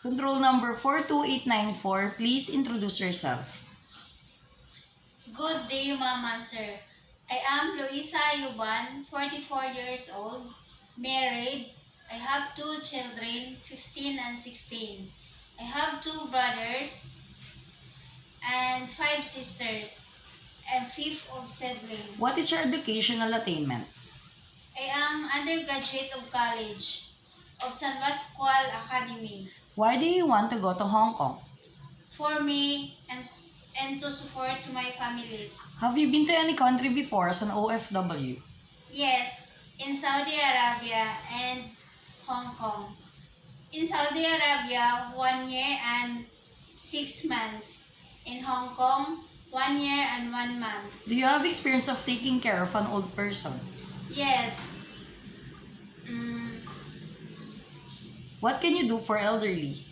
Control number 42894, please introduce yourself. Good day, Mama Sir. I am Luisa Ayuban, 44 years old, married. I have 2 children, 15 and 16. I have 2 brothers and 5 sisters, and 5th of sibling. What is your educational attainment? I am undergraduate of college of San Pascual Academy. Why do you want to go to Hong Kong? For me and to support to my families. Have you been to any country before as an OFW? Yes, in Saudi Arabia and Hong Kong. In Saudi Arabia, 1 year and 6 months. In Hong Kong, 1 year and 1 month. Do you have experience of taking care of an old person? Yes. What can you do for elderly?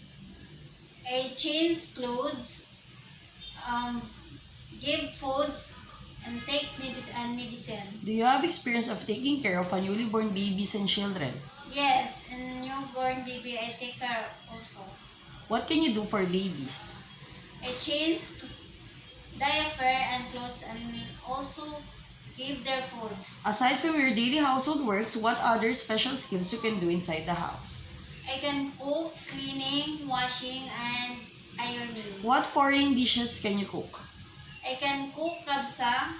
I change clothes, give foods, and take medicine. Do you have experience of taking care of a newly born babies and children? Yes, and newborn baby I take care also. What can you do for babies? I change diaper and clothes and also give their foods. Aside from your daily household works, what other special skills you can do inside the house? I can cook, cleaning, washing, and ironing. What foreign dishes can you cook? I can cook kabsa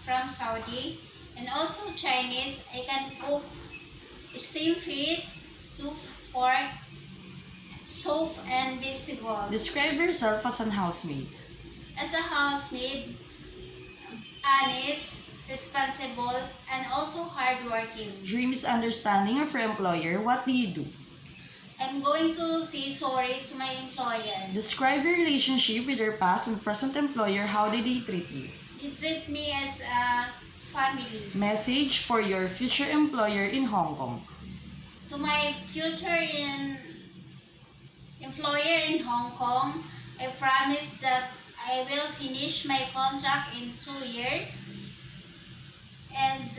from Saudi and also Chinese. I can cook steamed fish, stew pork, soup, and vegetables. Describe yourself as an housemaid. As a housemaid, honest, responsible, and also hardworking. Dreams understanding of your employer, what do you do? I'm going to say sorry to my employer. Describe your relationship with your past and present employer, how did they treat you? They treat me as a family. Message for your future employer in Hong Kong. To my future employer in Hong Kong, I promise that I will finish my contract in 2 years and